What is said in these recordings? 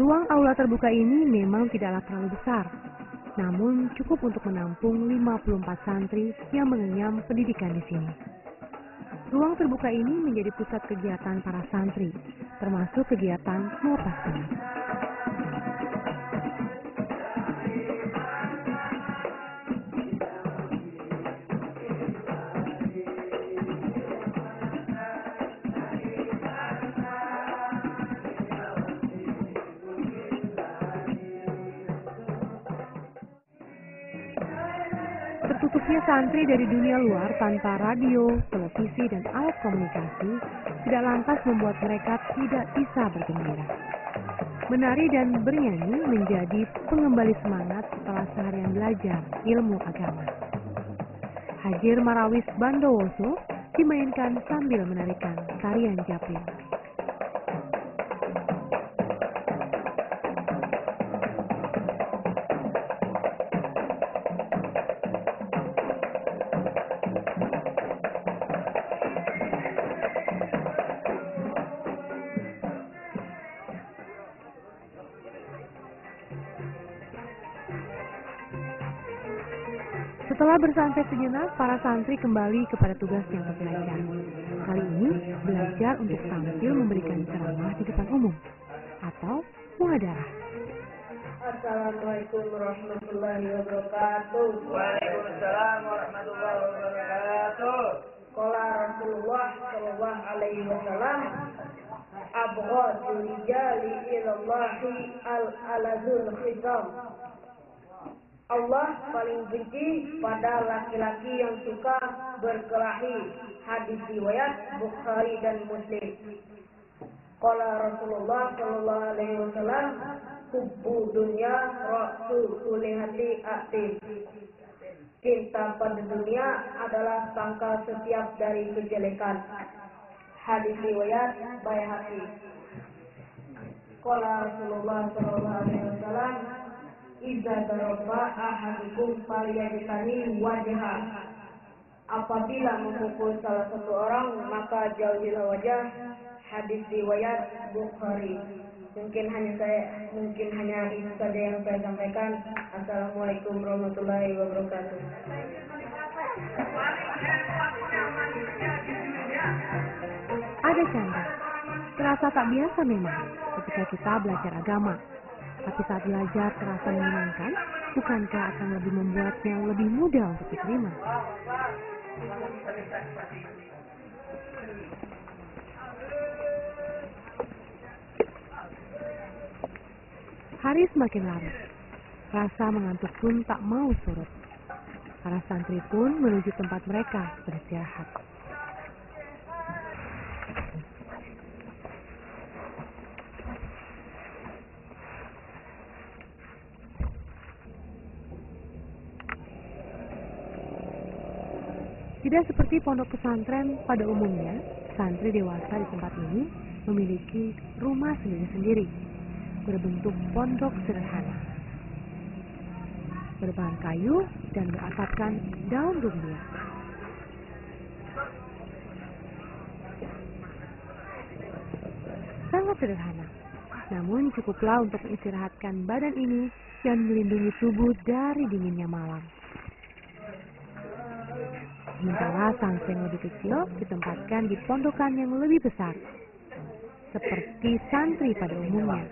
Ruang aula terbuka ini memang tidaklah terlalu besar, namun cukup untuk menampung 54 santri yang mengenyam pendidikan di sini. Ruang terbuka ini menjadi pusat kegiatan para santri, termasuk kegiatan melepas penat. Tertutupnya santri dari dunia luar tanpa radio, televisi, dan alat komunikasi tidak lantas membuat mereka tidak bisa bergembira. Menari dan bernyanyi menjadi pengembali semangat setelah seharian belajar ilmu agama. Hajir Marawis Bandowoso dimainkan sambil menarikan tarian Japin. Setelah bersantai sejenak, para santri kembali kepada tugasnya untuk belajar. Kali ini, belajar untuk tampil memberikan ceramah di depan umum atau muhadarah. Assalamualaikum warahmatullahi wabarakatuh. Waalaikumsalam warahmatullahi wabarakatuh. Qala Rasulullah sallallahu alaihi wasallam, abghadul rijali ilallahi al-alazul khitam. Allah paling benci pada laki-laki yang suka berkelahi. Hadis riwayat Bukhari dan Muslim. Qala Rasulullah sallallahu alaihi wasallam, hubbu dunya ra'su kulli hati'atin. Cinta pada dunia adalah pangkal setiap dari kejelekan. Hadis riwayat Baihaqi. Qala Rasulullah sallallahu alaihi wasallam, idza daraba ahadukum falyajtani wajha. Apabila memukul salah satu orang, maka jauhilah wajah. Hadis riwayat Bukhari. Mungkin hanya itu saja yang saya sampaikan. Assalamualaikum warahmatullahi wabarakatuh. Ada canda. Terasa tak biasa memang ketika kita belajar agama. Tapi saat belajar terasa menyenangkan, bukankah akan lebih membuatnya lebih mudah untuk diterima? Hari semakin larut, rasa mengantuk pun tak mau surut. Para santri pun menuju tempat mereka beristirahat. Tidak seperti pondok pesantren pada umumnya, santri dewasa di tempat ini memiliki rumah sendiri-sendiri, berbentuk pondok sederhana, berbahan kayu dan beratapkan daun rumbia. Sangat sederhana, namun cukuplah untuk mengistirahatkan badan ini dan melindungi tubuh dari dinginnya malam. Sementara santri yang lebih kecil ditempatkan di pondokan yang lebih besar, seperti santri pada umumnya.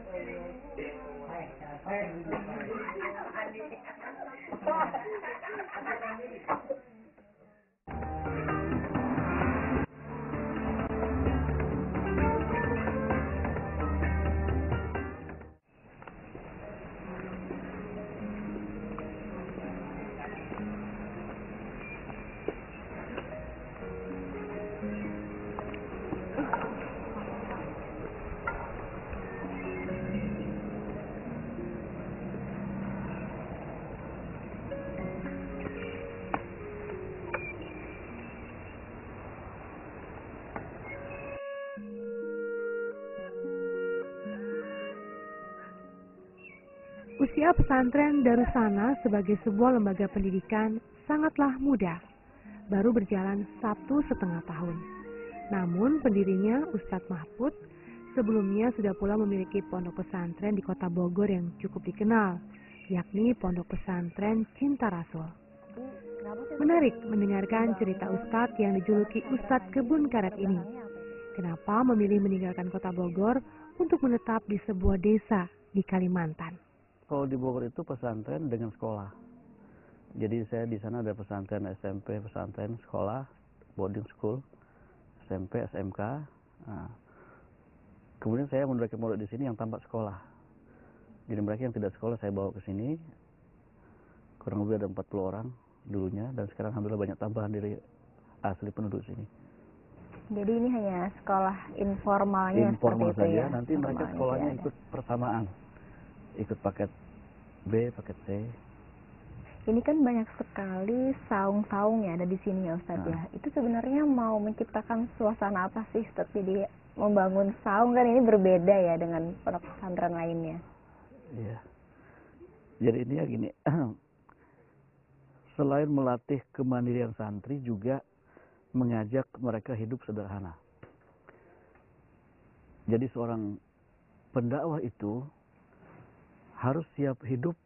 Usia pesantren Darussana sebagai sebuah lembaga pendidikan sangatlah muda, baru berjalan 1,5 tahun. Namun pendirinya Ustadz Mahfud Sebelumnya sudah pula memiliki pondok pesantren di kota Bogor yang cukup dikenal, yakni Pondok Pesantren Cinta Rasul. Menarik mendengarkan cerita Ustadz yang dijuluki Ustadz Kebun Karet ini. Kenapa memilih meninggalkan kota Bogor untuk menetap di sebuah desa di Kalimantan? Kalau di Bogor itu pesantren dengan sekolah. Jadi saya di sana ada pesantren SMP, pesantren, sekolah, boarding school, SMP, SMK. Nah, kemudian saya mendirikan pondok di sini yang tanpa sekolah. Jadi mereka yang tidak sekolah saya bawa ke sini. Kurang lebih ada 40 orang dulunya, dan sekarang alhamdulillah banyak tambahan dari asli penduduk sini. Jadi ini hanya sekolah informalnya Informal seperti itu saja, ya? nanti mereka sekolahnya ikut persamaan. Ikut paket B, paket C. Ini kan banyak sekali saung-saung ya ada di sini ya Ustadz ya. Itu sebenarnya mau menciptakan suasana apa sih Ustadz? Jadi membangun saung kan ini berbeda ya dengan pondok pesantren lainnya. Iya. Jadi ini ya gini. Selain melatih kemandirian santri, juga mengajak mereka hidup sederhana. Jadi seorang pendakwah itu harus siap hidup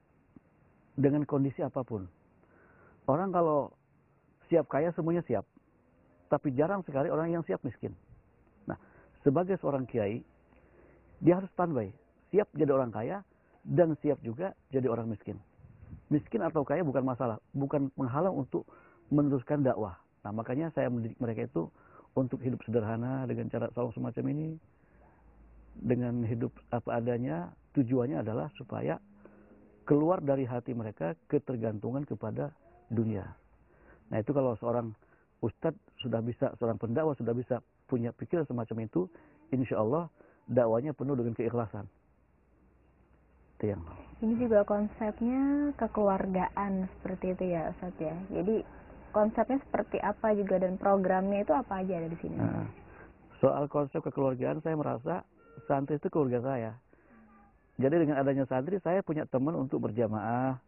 dengan kondisi apapun. Orang kalau siap kaya semuanya siap, tapi jarang sekali orang yang siap miskin. Nah, sebagai seorang kiai, dia harus standby, siap jadi orang kaya dan siap juga jadi orang miskin. Miskin atau kaya bukan masalah, bukan penghalang untuk meneruskan dakwah. Nah, makanya saya mendidik mereka itu untuk hidup sederhana dengan cara saung semacam ini, dengan hidup apa adanya. Tujuannya adalah supaya keluar dari hati mereka ketergantungan kepada dunia. Nah, itu kalau seorang ustadz sudah bisa, seorang pendakwah sudah bisa punya pikiran semacam itu, insya Allah dakwanya penuh dengan keikhlasan. Itu yang. Ini juga konsepnya kekeluargaan seperti itu ya Ustadz ya. Jadi konsepnya seperti apa juga dan programnya itu apa aja ada di sini? Nah, soal konsep kekeluargaan, saya merasa santri itu keluarga saya. Jadi dengan adanya santri, saya punya teman untuk berjamaah,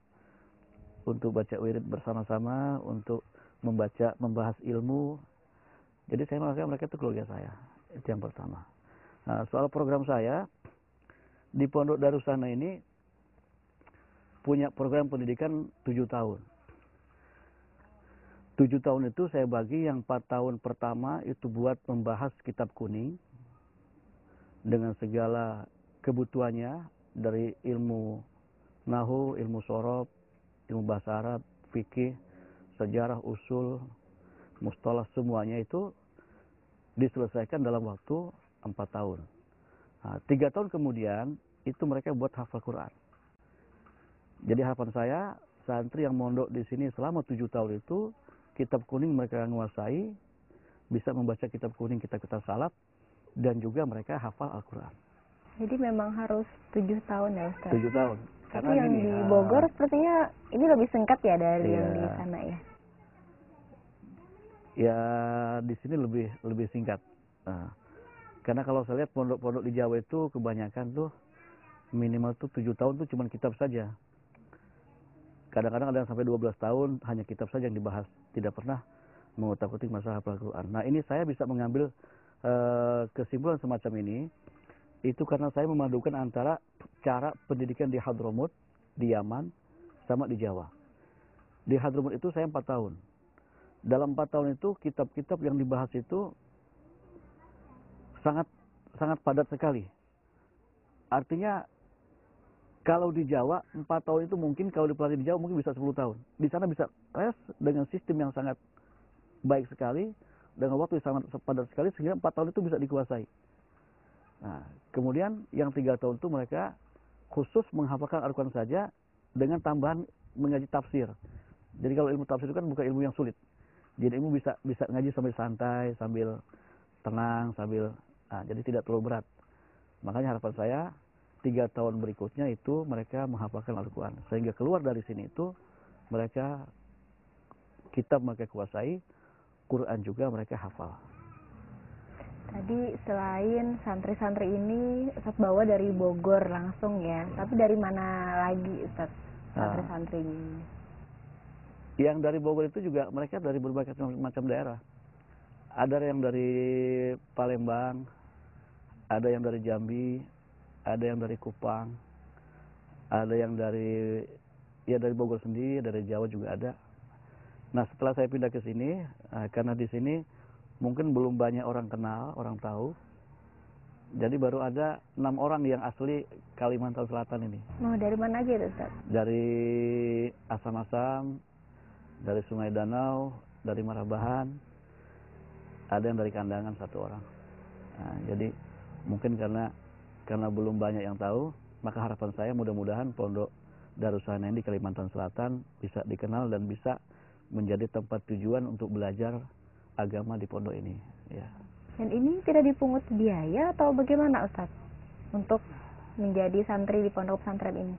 untuk baca wirid bersama-sama, untuk membahas ilmu. Jadi saya merasa mereka itu keluarga saya. Itu yang pertama. Nah, soal program saya, di Pondok Darusana ini punya program pendidikan 7 tahun. 7 tahun itu saya bagi yang 4 tahun pertama itu buat membahas kitab kuning dengan segala kebutuhannya, dari ilmu nahu, ilmu sorob, ilmu bahasa Arab, fikih, sejarah, usul, mustalah, semuanya itu diselesaikan dalam waktu 4 tahun. Nah, 3 tahun kemudian itu mereka buat hafal Quran. Jadi harapan saya, santri yang mondok di sini selama 7 tahun itu, kitab kuning mereka menguasai, bisa membaca kitab kuning, kitab-kitab salaf, dan juga mereka hafal Al-Quran. Jadi memang harus 7 tahun ya Ustaz? 7 tahun. Tapi yang di Bogor sepertinya ini lebih singkat ya dari yang di sana ya? Ya di sini lebih singkat. Nah, karena kalau saya lihat pondok-pondok di Jawa itu kebanyakan tuh minimal tuh 7 tahun tuh cuma kitab saja. Kadang-kadang ada yang sampai 12 tahun hanya kitab saja yang dibahas, tidak pernah mengutak-utik masalah hafal Al-Quran. Nah, ini saya bisa mengambil kesimpulan semacam ini itu karena saya memadukan antara cara pendidikan di Hadramut, di Yaman, sama di Jawa. Di Hadramut itu saya 4 tahun. Dalam 4 tahun itu kitab-kitab yang dibahas itu sangat padat sekali. Artinya kalau di Jawa 4 tahun itu mungkin, kalau dipelajari di Jawa mungkin bisa 10 tahun. Di sana bisa dengan sistem yang sangat baik sekali, dengan waktu yang sangat padat sekali, sehingga 4 tahun itu bisa dikuasai. Nah, kemudian yang 3 tahun itu mereka khusus menghafalkan Al-Quran saja dengan tambahan mengaji tafsir. Jadi kalau ilmu tafsir itu kan bukan ilmu yang sulit. Jadi ilmu bisa ngaji sambil santai, sambil tenang, jadi tidak terlalu berat. Makanya harapan saya 3 tahun berikutnya itu mereka menghafalkan Al-Quran. Sehingga keluar dari sini itu mereka kitab mereka kuasai, Quran juga mereka hafal. Tadi selain santri-santri ini Ustaz bawa dari Bogor langsung ya, tapi dari mana lagi Ustaz santri-santrinya? Yang dari Bogor itu juga mereka dari berbagai macam daerah. Ada yang dari Palembang, ada yang dari Jambi, ada yang dari Kupang, ada yang dari Bogor sendiri, dari Jawa juga ada. Nah, setelah saya pindah ke sini, karena di sini mungkin belum banyak orang kenal, orang tahu. Jadi baru ada 6 orang yang asli Kalimantan Selatan ini. Mau dari mana aja tuh, Ustaz? Dari Asam-Asam, dari Sungai Danau, dari Marabahan, ada yang dari Kandangan 1 orang. Nah, jadi mungkin karena belum banyak yang tahu, maka harapan saya mudah-mudahan Pondok Darussalam di Kalimantan Selatan bisa dikenal dan bisa menjadi tempat tujuan untuk belajar agama di pondok ini. Ya. Dan ini tidak dipungut biaya atau bagaimana, Ustaz, untuk menjadi santri di pondok pesantren ini?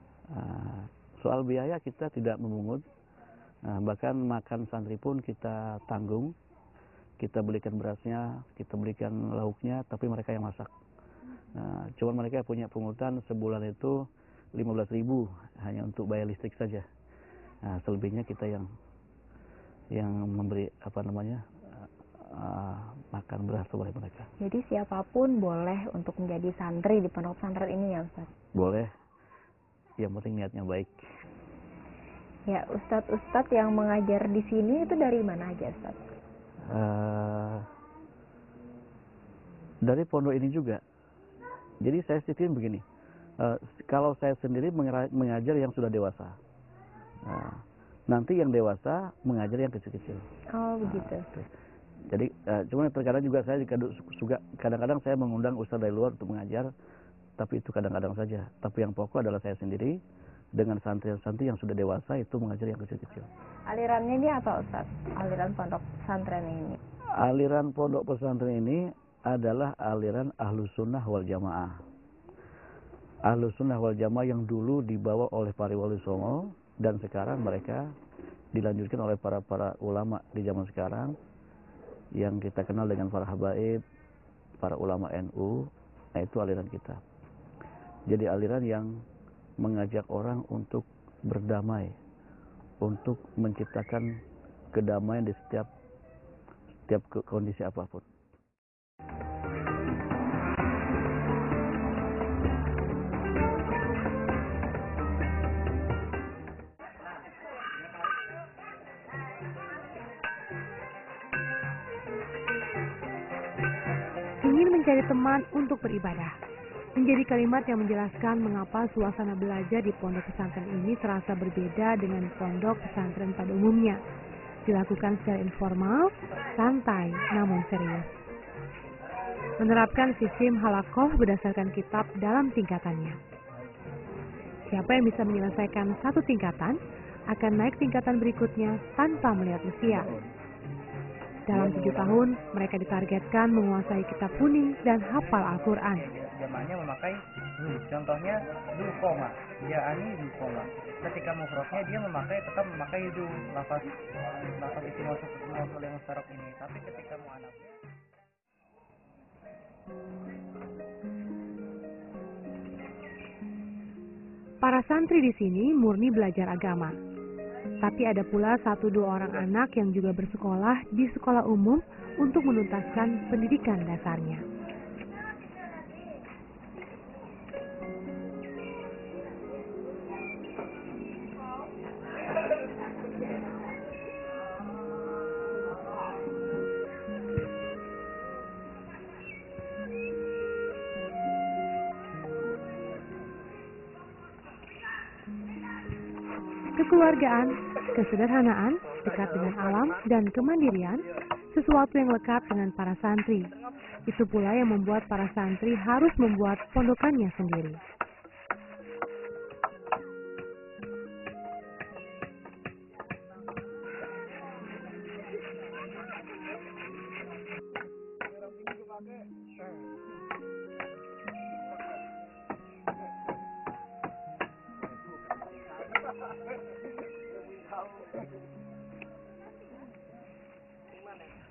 Soal biaya kita tidak memungut, bahkan makan santri pun kita tanggung. Kita belikan berasnya, kita belikan lauknya, tapi mereka yang masak. Cuman mereka punya pungutan sebulan itu 15.000 hanya untuk bayar listrik saja. Selebihnya kita yang memberi makan beras kepada mereka. Jadi siapapun boleh untuk menjadi santri di pondok pesantren ini ya, Ustaz? Boleh, yang penting niatnya baik. Ya, Ustadz yang mengajar di sini itu dari mana aja, Ustaz? Dari pondok ini juga. Jadi saya sistem begini, kalau saya sendiri mengajar yang sudah dewasa, nanti yang dewasa mengajar yang kecil-kecil. Oh, begitu. Jadi cuma terkadang juga saya juga kadang-kadang saya mengundang ustadz dari luar untuk mengajar, tapi itu kadang-kadang saja. Tapi yang pokok adalah saya sendiri dengan santri-santri yang sudah dewasa itu mengajar yang kecil-kecil. Alirannya ini apa, Ustaz? Aliran pondok pesantren ini? Aliran pondok pesantren ini adalah aliran Ahlus Sunnah wal Jamaah. Ahlus Sunnah wal Jamaah yang dulu dibawa oleh para wali songo dan sekarang mereka dilanjutkan oleh para ulama di zaman sekarang yang kita kenal dengan para habaib, para ulama NU. Nah, itu aliran kita. Jadi aliran yang mengajak orang untuk berdamai, untuk menciptakan kedamaian di setiap kondisi apapun. Ingin mencari teman untuk beribadah menjadi kalimat yang menjelaskan mengapa suasana belajar di pondok pesantren ini terasa berbeda dengan pondok pesantren pada umumnya. Dilakukan secara informal, santai, namun serius. Menerapkan sistem halakoh berdasarkan kitab dalam tingkatannya. Siapa yang bisa menyelesaikan satu tingkatan akan naik tingkatan berikutnya tanpa melihat usia. Dalam 7 tahun, mereka ditargetkan menguasai kitab kuning dan hafal Al-Quran. Jamaahnya memakai contohnya koma, ya ani koma. Ketika mufradnya dia tetap memakai lafaz itu masuk oleh mustarok ini. Tapi ketika muannats para santri di sini murni belajar agama. Tapi ada pula 1-2 orang anak yang juga bersekolah di sekolah umum untuk menuntaskan pendidikan dasarnya. Kekeluargaan, kesederhanaan, dekat dengan alam, dan kemandirian, sesuatu yang lekat dengan para santri. Itu pula yang membuat para santri harus membuat pondokannya sendiri.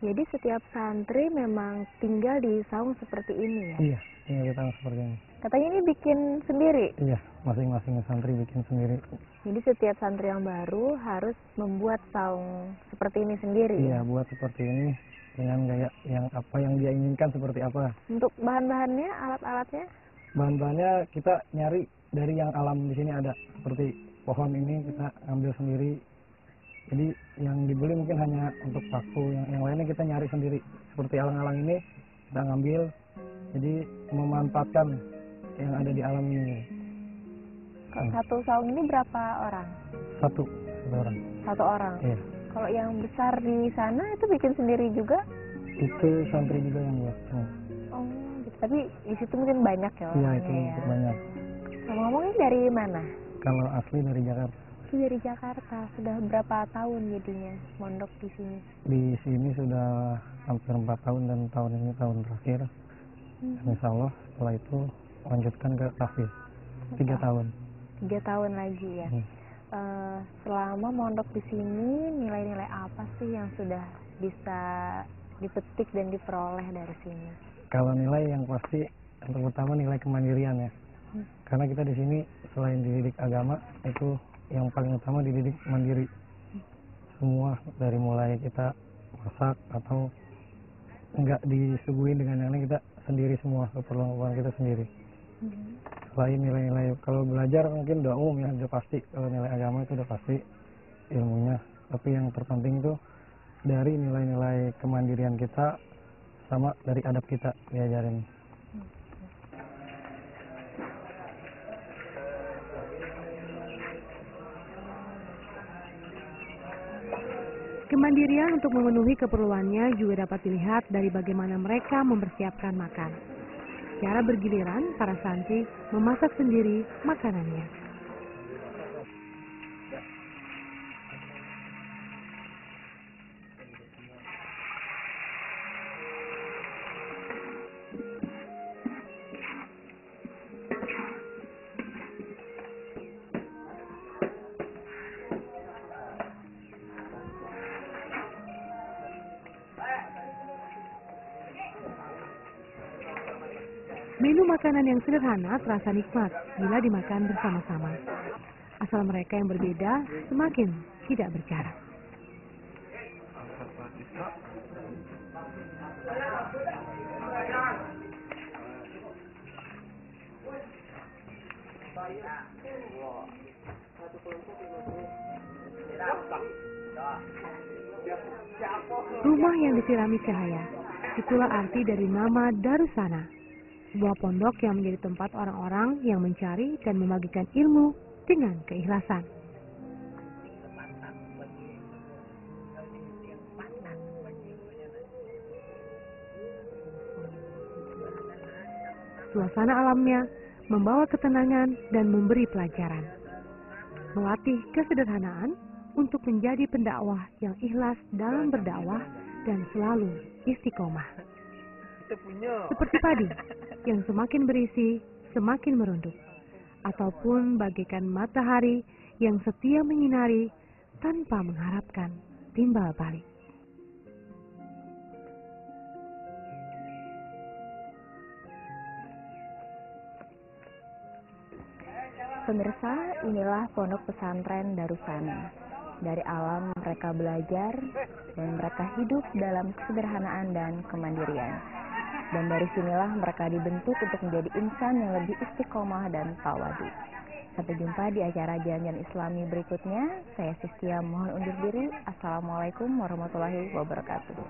Jadi setiap santri memang tinggal di saung seperti ini ya? Iya, kegiatan seperti ini. Katanya ini bikin sendiri. Iya, masing-masing santri bikin sendiri. Jadi setiap santri yang baru harus membuat saung seperti ini sendiri. Iya, ya? buat seperti ini dengan gaya yang apa yang dia inginkan seperti apa. Untuk bahan-bahannya, alat-alatnya? Bahan-bahannya kita nyari dari yang alam di sini ada. Seperti pohon ini kita ambil sendiri. Jadi yang dibeli mungkin hanya untuk paku, yang lainnya kita nyari sendiri. Seperti alang-alang ini kita ngambil. Jadi memanfaatkan yang ada di alam ini. Satu saung ini berapa orang? Satu orang. Satu orang. Iya. Kalau yang besar di sana itu bikin sendiri juga? Itu santri juga yang buat. Oh, gitu. Tapi di situ mungkin banyak ya Iya, orangnya itu ya. banyak. Ngomong-ngomong ini dari mana? Kalau asli dari Jakarta. Itu dari Jakarta. Sudah berapa tahun jadinya mondok di sini? Di sini sudah hampir 4 tahun dan tahun ini tahun terakhir. Dan insya Allah setelah itu lanjutkan ke tahfiz 3 tahun. 3 tahun lagi ya. Selama mondok di sini nilai-nilai apa sih yang sudah bisa dipetik dan diperoleh dari sini? Kalau nilai yang pasti yang pertama nilai kemandirian ya. Karena kita di sini selain dididik agama itu yang paling utama dididik mandiri. Semua dari mulai kita masak atau enggak disuguhin dengan yang lain, kita sendiri semua, keperluan kita sendiri. Selain nilai-nilai, kalau belajar mungkin udah umum ya, udah pasti. Kalau nilai agama itu udah pasti ilmunya. Tapi yang terpenting itu dari nilai-nilai kemandirian kita sama dari adab kita diajarin. Kemandirian untuk memenuhi keperluannya juga dapat dilihat dari bagaimana mereka mempersiapkan makan. Secara bergiliran, para santri memasak sendiri makanannya. Menu makanan yang sederhana terasa nikmat bila dimakan bersama-sama. Asal mereka yang berbeda semakin tidak berjarak. Rumah yang disirami cahaya, itulah arti dari nama Darussana. Sebuah pondok yang menjadi tempat orang-orang yang mencari dan membagikan ilmu dengan keikhlasan. Suasana alamnya membawa ketenangan dan memberi pelajaran. Melatih kesederhanaan untuk menjadi pendakwah yang ikhlas dalam berdakwah dan selalu istiqomah. Seperti padi yang semakin berisi, semakin merunduk. Ataupun bagaikan matahari yang setia menyinari tanpa mengharapkan timbal balik. Pemirsa, inilah pondok pesantren Darussana. Dari alam mereka belajar dan mereka hidup dalam kesederhanaan dan kemandirian. Dan dari sinilah mereka dibentuk untuk menjadi insan yang lebih istiqomah dan tawadu. Sampai jumpa di acara Jalan-Jalan Islami berikutnya. Saya Sistia mohon undur diri. Assalamualaikum warahmatullahi wabarakatuh.